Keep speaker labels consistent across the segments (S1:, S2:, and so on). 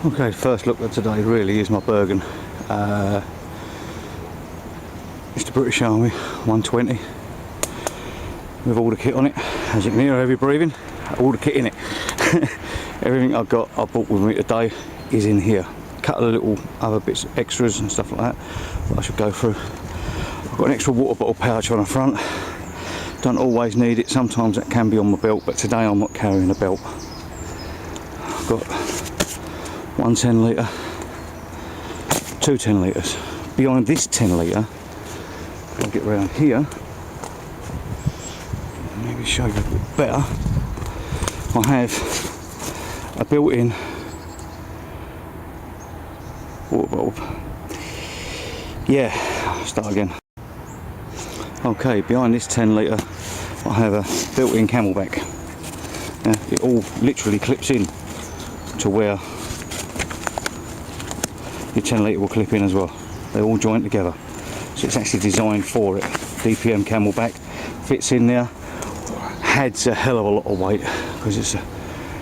S1: Okay, first look at today really is my Bergen. It's the British Army 120 with all the kit on it. As you can hear, heavy breathing, all the kit in it. Everything I bought with me today is in here. A couple of little other bits, extras and stuff like that I should go through. I've got an extra water bottle pouch on the front. Don't always need it, sometimes that can be on my belt, but today I'm not carrying a belt. I've got one 10 litre, two 10 litres. Behind this 10 litre, I'll get around here, maybe show you a bit better. I have a built-in water bottle. Yeah, start again. Okay, behind this 10 litre, I have a built-in camelback. It all literally clips in to where your 10 litre will clip in as well. They all joint together, so it's actually designed for it. DPM camelback fits in there. Adds a hell of a lot of weight because it's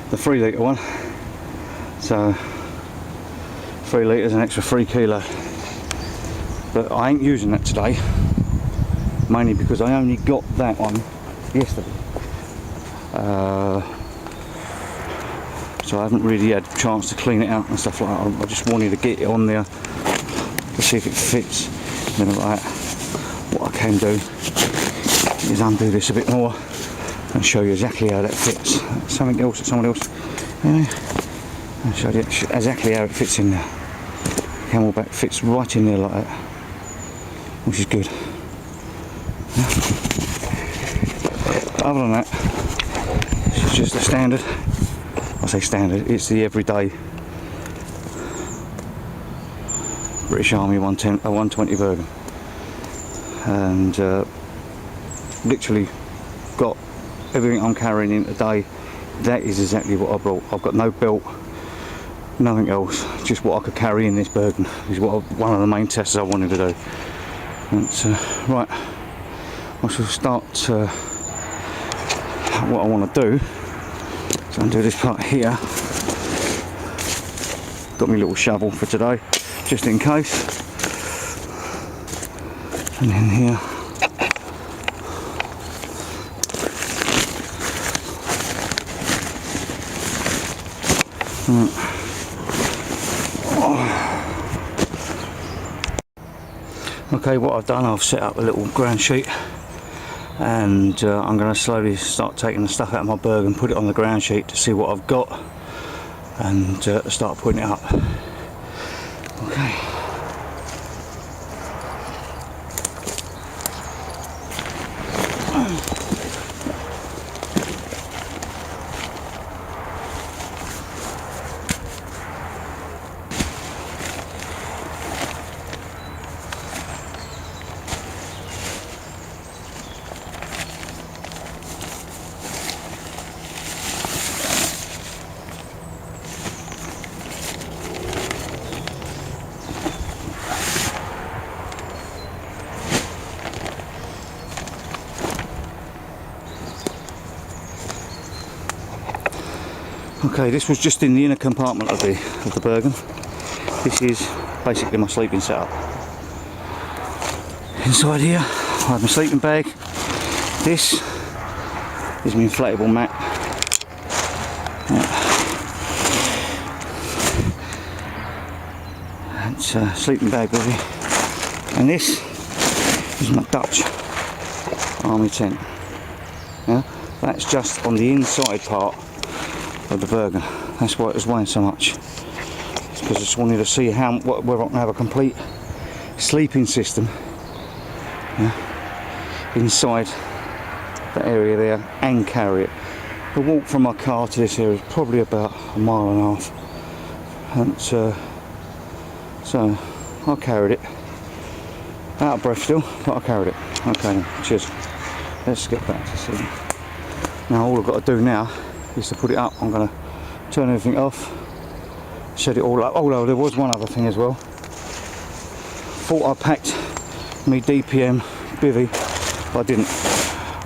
S1: the 3 litre one, so 3 litres, an extra 3 kilo. But I ain't using that today, mainly because I only got that one yesterday, so I haven't really had a chance to clean it out and stuff like that. I just wanted to get it on there to see if it fits. And then like that, what I can do is undo this a bit more and show you exactly how that fits. Something else that someone else, I'll show you exactly how it fits in there. Camelback fits right in there like that, which is good. Other than that, it's just the standard. I say standard, it's the everyday British Army 120 Bergen, and literally got everything I'm carrying in today. That is exactly what I brought. I've got no belt, nothing else, just what I could carry in this Bergen. Is one of the main tests I wanted to do. And right, I shall start what I want to do. So undo this part here. Got my little shovel for today, just in case. And then here. Okay, what I've done, I've set up a little ground sheet, and I'm going to slowly start taking the stuff out of my Bergen, put it on the ground sheet to see what I've got, and start putting it up. Okay. Okay, this was just in the inner compartment of the Bergen. This is basically my sleeping setup. Inside here, I have my sleeping bag. This is my inflatable mat. That's a sleeping bag, really. And this is my Dutch army tent. Yeah, that's just on the inside part of the Bergen. That's why it was weighing so much. It's because I just wanted to see whether I can have a complete sleeping system, yeah, inside that area there and carry it. The walk from my car to this area is probably about a mile and a half, and so I carried it. Out of breath still, but I carried it. Okay then, cheers. Let's get back to sleep. Now all I've got to do now is to put it up. I'm going to turn everything off, set it all up. Oh no, there was one other thing as well. Thought I packed me DPM bivvi, but I didn't.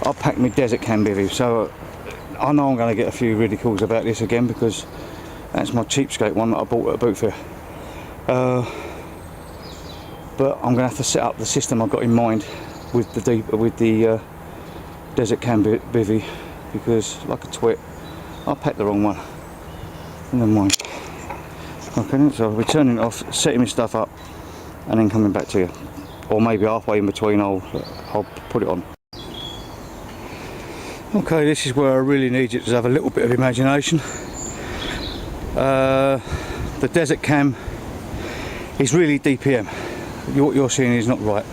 S1: I packed me desert can bivvi, so I know I'm going to get a few ridicules about this again, because That's my cheapskate one that I bought at a boot fair. But I'm going to have to set up the system I've got in mind with the Desert Cam bivvy, because like a twit, I packed the wrong one. Never mind. Okay, so I'll be turning it off, setting my stuff up, and then coming back to you. Or maybe halfway in between I'll put it on. Okay, this is where I really need you to have a little bit of imagination. The Desert Cam is really DPM. What you're seeing is not right.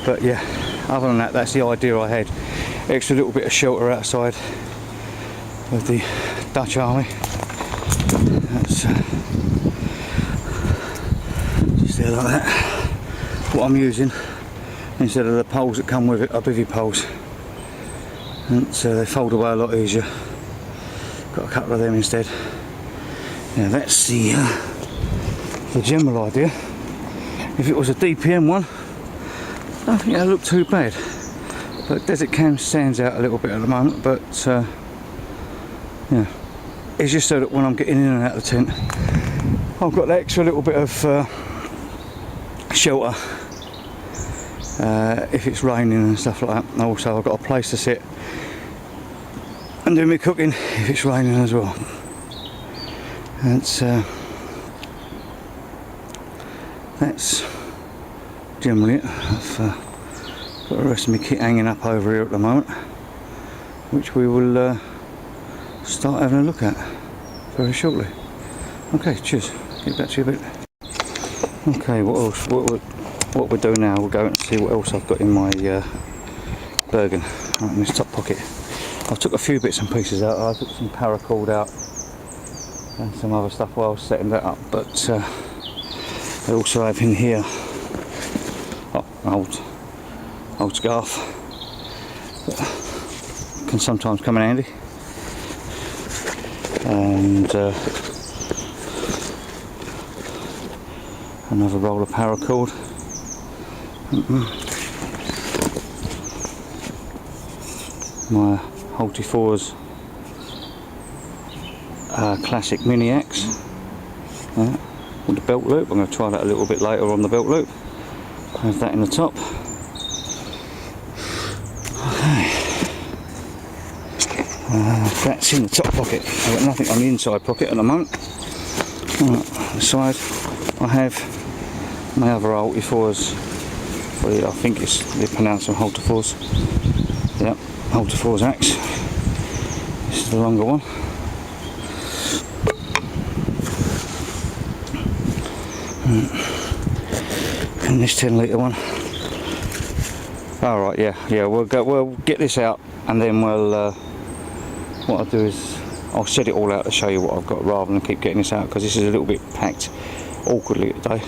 S1: But yeah, other than that, that's the idea I had. Extra little bit of shelter outside of the Dutch Army. That's just there like that. What I'm using instead of the poles that come with it are bivvy poles, and so they fold away a lot easier. Got a couple of them instead. Now that's the general idea. If it was a DPM one, I don't think that looked too bad. But Desert Cam stands out a little bit at the moment, but yeah, it's just so that when I'm getting in and out of the tent, I've got the extra little bit of shelter if it's raining and stuff like that. And also I've got a place to sit and do my cooking if it's raining as well. That's generally it. I've got the rest of my kit hanging up over here at the moment, which we will start having a look at very shortly. Okay, cheers. Get back to you a bit. Okay, what else? What we're doing now, we'll go and see what else I've got in my Bergen, right in this top pocket. I took a few bits and pieces out. I took some paracord out and some other stuff while I was setting that up, but I also have in here an old scarf that can sometimes come in handy, and another roll of paracord. My Holty4's classic mini axe with the belt loop. I'm going to try that a little bit later on the belt loop. I have that in the top. Okay, that's in the top pocket. I've got nothing on the inside pocket at the moment. On the side I have my other Holty4's. Well, I think they pronounce them Holty4's. Yep, Holty4's axe. This is the longer one. And this 10-litre one. Alright, yeah, we'll get this out, and then we'll what I'll do is I'll set it all out to show you what I've got, rather than keep getting this out, because this is a little bit packed awkwardly today.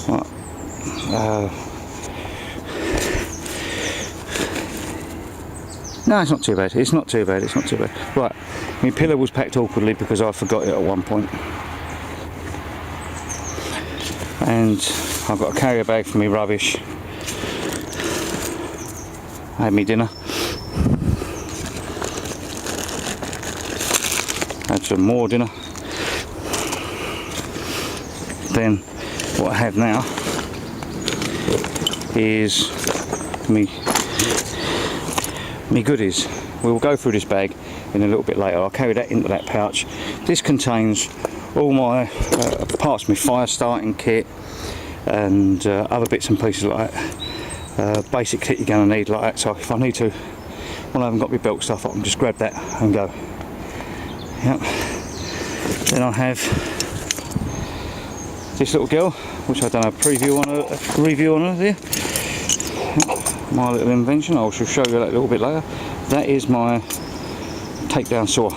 S1: Right. No, it's not too bad. It's not too bad. It's not too bad. Right, my pillow was packed awkwardly because I forgot it at one point. And I've got a carrier bag for me rubbish. I had me dinner. Had some more dinner. Then what I have now is me goodies. We will go through this bag in a little bit later. I'll carry that into that pouch. This contains all my parts of my fire starting kit and other bits and pieces like that. Basic kit you're going to need like that, so if I need to, when I haven't got my belt stuff, I can just grab that and go. Yep. Then I have this little girl, which I've done a review on her there. My little invention. I shall show you that a little bit later. That is my takedown saw,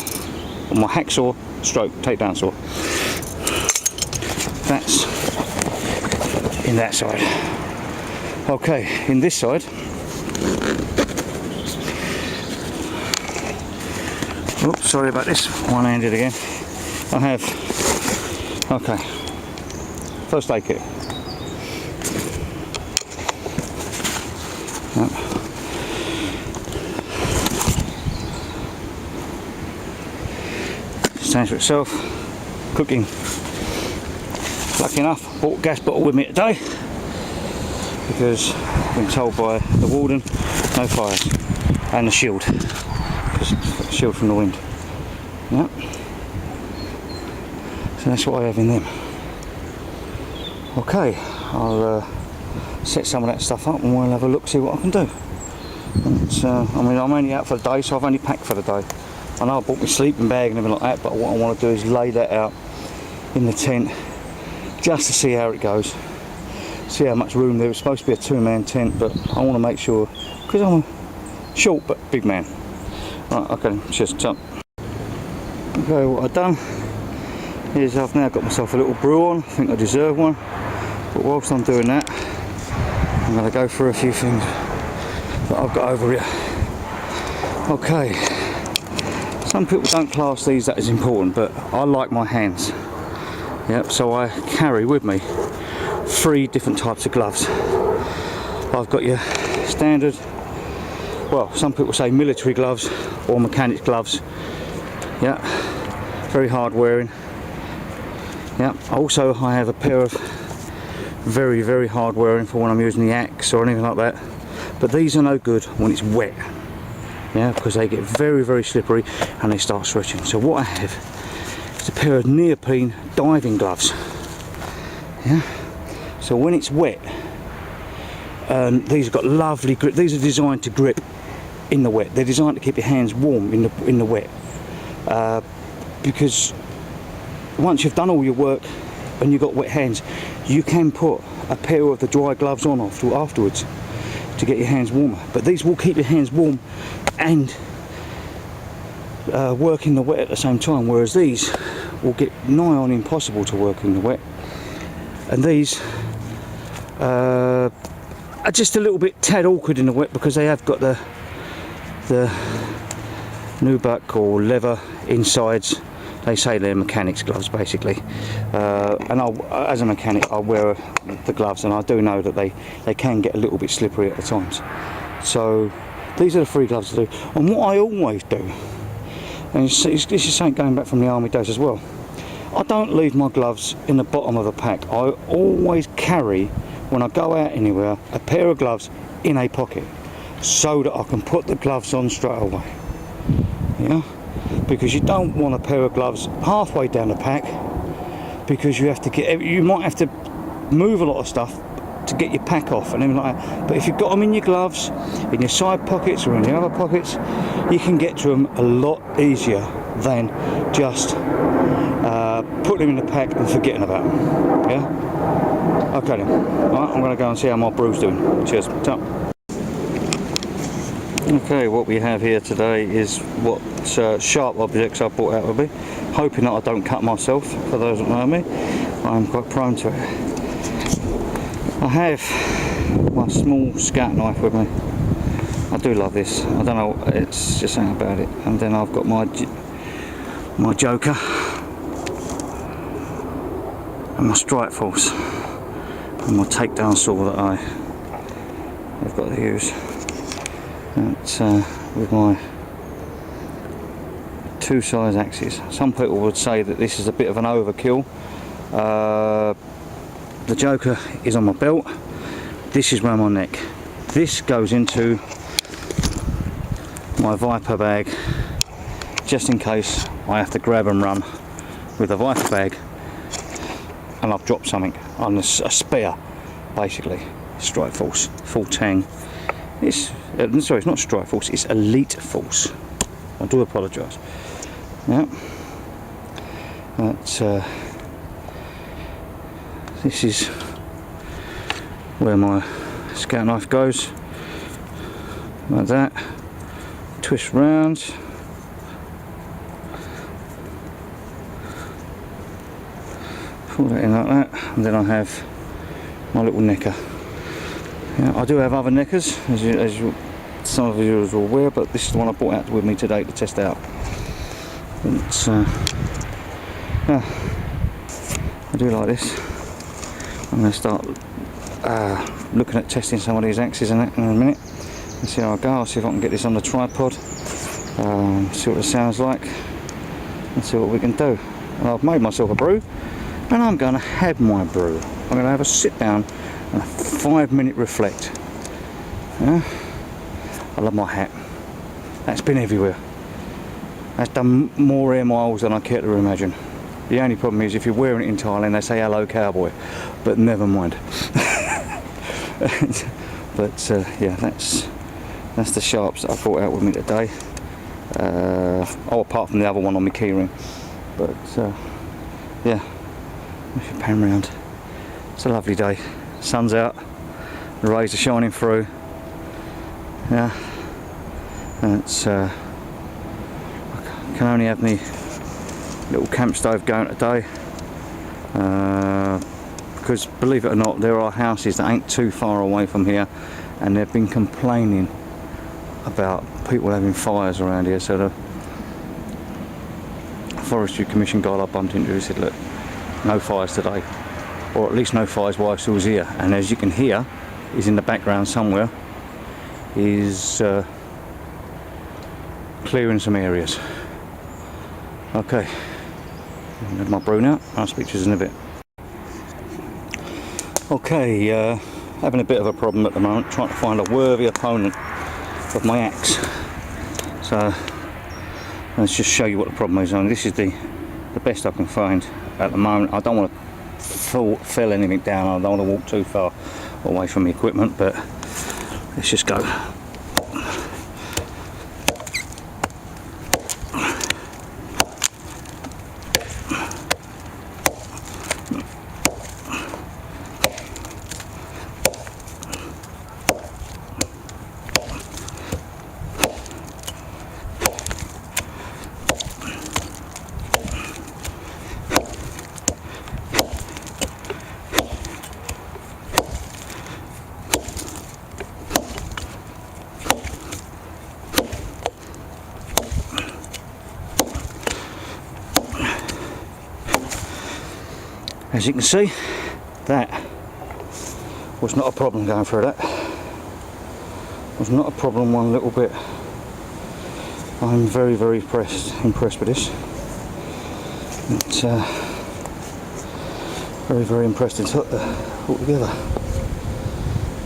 S1: or my hacksaw stroke takedown saw. That's in that side. Okay, in this side, oops, sorry about this, one-handed again. I have, okay, first aid kit. Stands for itself. cooking. Lucky enough, brought a gas bottle with me today because I've been told by the warden no fires, and the shield, because shield from the wind. Yeah. So that's what I have in them. Okay, I'll set some of that stuff up and we'll have a look, see what I can do. And, I mean, I'm only out for the day, so I've only packed for the day. I know I bought my sleeping bag and everything like that, but what I want to do is lay that out in the tent just to see how it goes, see how much room there. It's supposed to be a 2-man tent, but I want to make sure, because I'm a short but big man. Right, okay, just up. Okay, what I've done is I've now got myself a little brew on. I think I deserve one, but whilst I'm doing that, I'm going to go through a few things that I've got over here. Okay, some people don't class these that as important, but I like my hands. Yep, so I carry with me 3 different types of gloves. I've got your standard, well, some people say military gloves or mechanics gloves. Yeah, very hard wearing. Yeah, also I have a pair of very, very hard wearing for when I'm using the axe or anything like that. But these are no good when it's wet. Yeah, because they get very, very slippery and they start stretching. So what I have is a pair of neoprene diving gloves. Yeah, so when it's wet, these have got lovely grip. These are designed to grip in the wet. They're designed to keep your hands warm in the wet, because once you've done all your work and you've got wet hands, you can put a pair of the dry gloves on afterwards to get your hands warmer. But these will keep your hands warm and work in the wet at the same time, whereas these will get nigh on impossible to work in the wet. And these are just a little bit tad awkward in the wet because they have got the nubuck or leather insides. They say they're mechanics gloves basically, and as a mechanic I wear the gloves, and I do know that they can get a little bit slippery at the times. So these are the 3 gloves to do. And what I always do, and this is something going back from the army days as well, I don't leave my gloves in the bottom of the pack. I always carry, when I go out anywhere, a pair of gloves in a pocket so that I can put the gloves on straight away. Yeah, because you don't want a pair of gloves halfway down the pack, because you might have to move a lot of stuff to get your pack off and everything like that. But if you've got them in your gloves, in your side pockets or in the other pockets, you can get to them a lot easier than just putting them in the pack and forgetting about them. Yeah? Okay then. Alright, I'm going to go and see how my brew's doing. Cheers. Ta. Okay, what we have here today is what sharp objects I brought out with me, hoping that I don't cut myself. For those that know me, I'm quite prone to it. I have my small scat knife with me. I do love this. I don't know, it's just something about it. And then I've got my joker and my strike force and my takedown saw that I've got to use. That's with my 2 size axes. Some people would say that this is a bit of an overkill. The joker is on my belt. This is around my neck. This goes into my Viper bag, just in case I have to grab and run with a Viper bag and I've dropped something on a spare, basically. Strike force, full tang. Sorry, it's not strike force, it's elite force. I do apologise. Yeah. That's this is where my scout knife goes. Like that. Twist round. Pull that in like that, and then I have my little necker. Yeah, I do have other neckers, as some of you are aware, but this is the one I brought out with me today to test out. It's, yeah, I do like this. I'm going to start looking at testing some of these axes in a minute and see how I go. I'll see if I can get this on the tripod, see what it sounds like and see what we can do. I've made myself a brew, and I'm going to have my brew. I'm going to have a sit down and a 5-minute reflect. Yeah? I love my hat. That's been everywhere. That's done more air miles than I care to imagine. The only problem is if you're wearing it in Thailand, they say hello cowboy, but never mind. But yeah, that's the sharps that I brought out with me today. Oh, apart from the other one on my keyring. But yeah, if you pan round, it's a lovely day. Sun's out, the rays are shining through. Yeah, it's I can only have me little camp stove going today, because believe it or not, there are houses that ain't too far away from here, and they've been complaining about people having fires around here. So the Forestry Commission guy I bumped into, he said, look, no fires today, or at least no fires while I was here. And as you can hear, he's in the background somewhere, he's clearing some areas. Okay, I'm going to my brew now. I'll speak to you in a bit. Okay, having a bit of a problem at the moment, trying to find a worthy opponent of my axe. So let's just show you what the problem is. And this is the best I can find at the moment. I don't want to fell anything down. I don't want to walk too far away from the equipment, but let's just go. As you can see, that was not a problem going through that. Was not a problem one little bit. I'm very, very impressed with this. It's very, very impressed altogether.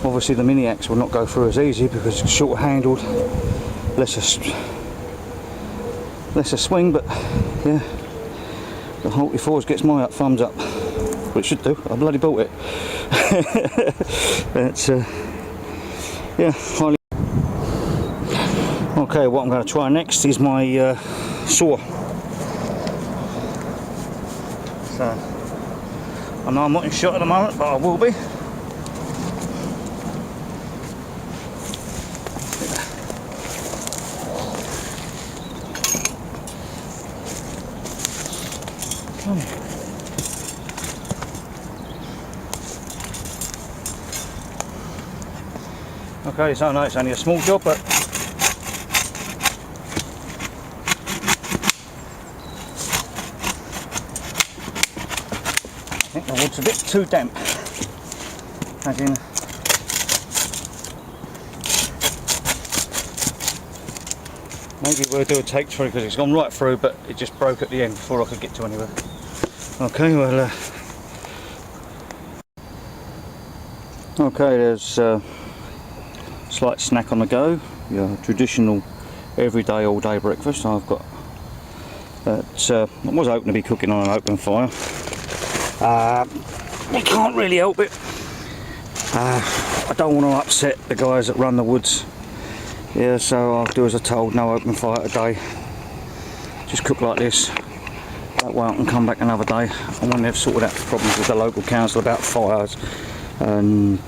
S1: Obviously the mini axe will not go through as easy because it's short handled, less a swing, but yeah, the Hulty Force gets my thumbs up. Well, it should do. I bloody bought it. That's yeah, highly. Okay, what I'm going to try next is my saw. So I know I'm not in shot at the moment, but I will be. Okay, so I know it's only a small job, but I think the wood's a bit too damp. As in, maybe we'll do a take through because it's gone right through, but it just broke at the end before I could get to anywhere. Okay, well, okay, there's slight snack on the go, your traditional everyday all day breakfast. I've got that. I was hoping to be cooking on an open fire. We can't really help it. I don't want to upset the guys that run the woods. Yeah, so I'll do as I told, no open fire today. Just cook like this. That way I can come back another day. And when they've sorted out the problems with the local council about fires, and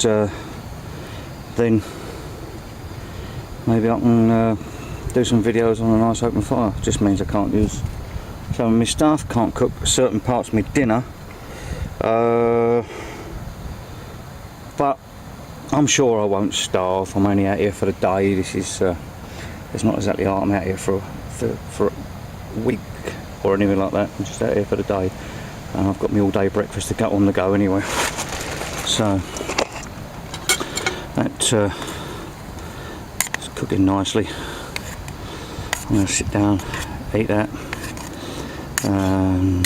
S1: then maybe I can do some videos on a nice open fire. Just means I can't use some of my stuff, can't cook certain parts of my dinner, but I'm sure I won't starve. I'm only out here for the day. This is it's not exactly like I'm out here for a week or anything like that. I'm just out here for the day, and I've got my all day breakfast to get on the go anyway. So that cooking nicely. I'm going to sit down, eat that, and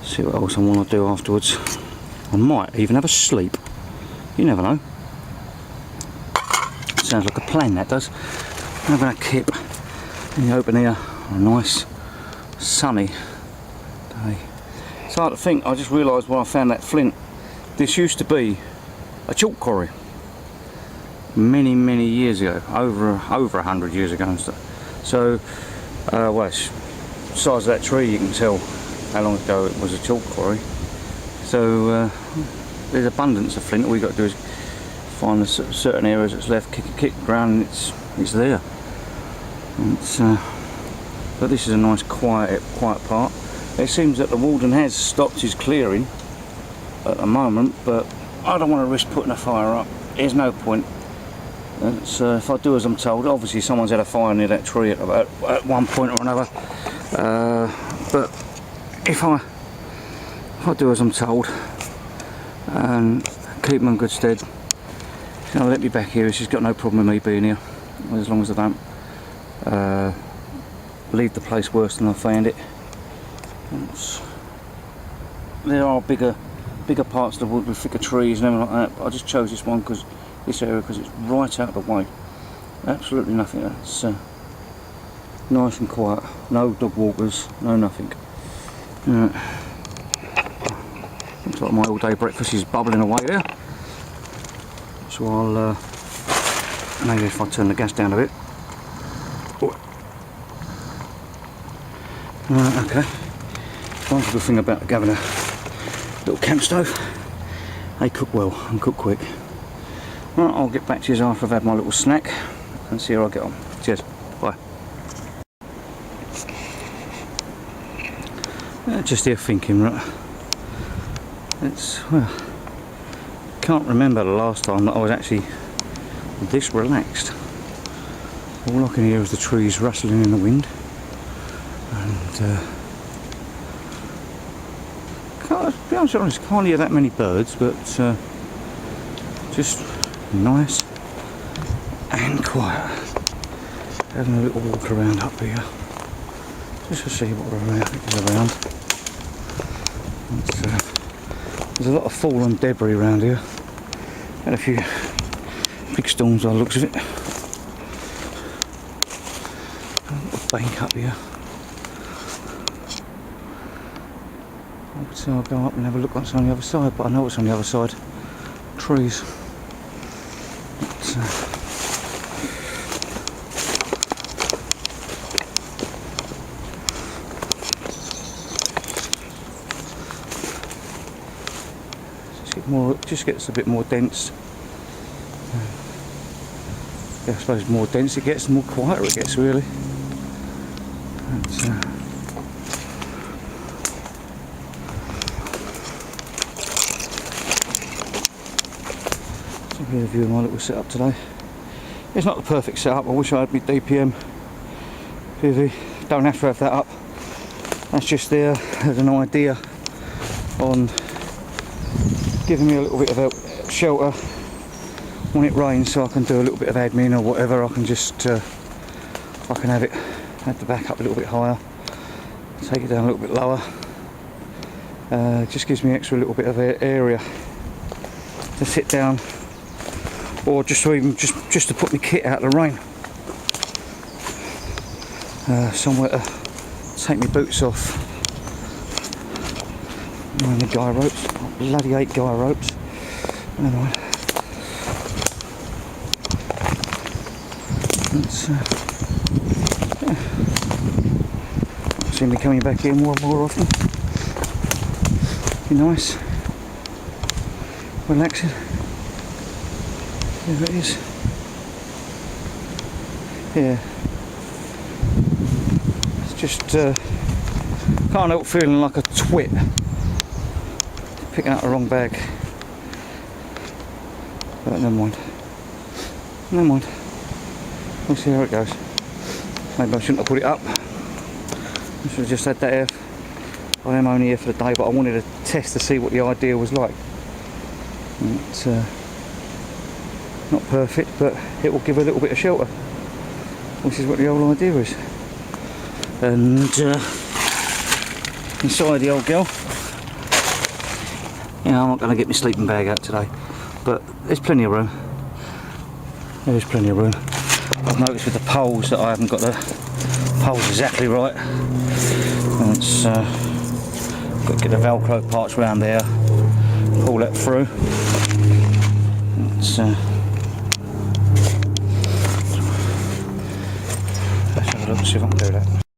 S1: see what else I want to do afterwards. I might even have a sleep. You never know. Sounds like a plan, that does. Having a kip in the open air on a nice sunny day. It's hard to think. I just realised when I found that flint, this used to be a chalk quarry many years ago, over 100 years ago and stuff. So well, it's the size of that tree, you can tell how long ago it was a chalk quarry. So there's abundance of flint. All you got to do is find the certain areas that's left, kick the ground, and it's there. But this is a nice quiet part. It seems that the warden has stopped his clearing at the moment, but I don't want to risk putting a fire up. There's no point. If I do as I'm told, obviously someone's had a fire near that tree at one point or another. But if I do as I'm told and keep them in good stead, she's going to let me back here. She's got no problem with me being here, as long as I don't leave the place worse than I found it. There are bigger parts of the wood with thicker trees and everything like that, but I just chose this one because this area, because it's right out of the way. Absolutely nothing. It's nice and quiet. No dog walkers, no nothing. Looks like my all-day breakfast is bubbling away there. So I'll maybe if I turn the gas down a bit. Okay. One good thing about having a little camp stove, they cook well and cook quick. Right, I'll get back to you after I've had my little snack and see how I get on. Cheers. Bye. Just here thinking, right. Well, can't remember the last time that I was actually this relaxed. All I can hear is the trees rustling in the wind, and to be honest, can't hear that many birds, but just nice and quiet. Having a little walk around up here just to see what is around. There's a lot of fallen debris around here. Had a few big storms by the looks of it. A bank up here. I would say I'll go up and have a look what's on the other side, but I know what's on the other side. Trees. Just gets a bit more dense. Yeah, I suppose the more dense it gets, the more quieter it gets, really. So here's a view of my little setup today. It's not the perfect setup. I wish I had my DPM bivvi. Don't have to have that up. That's just there as an idea on giving me a little bit of shelter when it rains, so I can do a little bit of admin or whatever. I can just I can have the back up a little bit higher, take it down a little bit lower. Just gives me extra little bit of area to sit down, or just to put my kit out of the rain. Somewhere to take my boots off. And the guy ropes. Bloody 8 guy ropes. Never mind. See me coming back here more and more often. Be nice. Relaxing. There it is. Yeah. It's just can't help feeling like a twit. Picking up the wrong bag, but never mind. We'll see how it goes. Maybe I shouldn't have put it up. I should have just had that here. I am only here for the day, but I wanted to test to see what the idea was like. It's not perfect, but it will give a little bit of shelter, which is what the whole idea is. And inside the old girl, you know, I'm not going to get my sleeping bag out today, but there's plenty of room. There is plenty of room. I've noticed with the poles that I haven't got the poles exactly right. And it's got to get the Velcro parts around there, pull that through. It's, let's have a look and see if I can do that.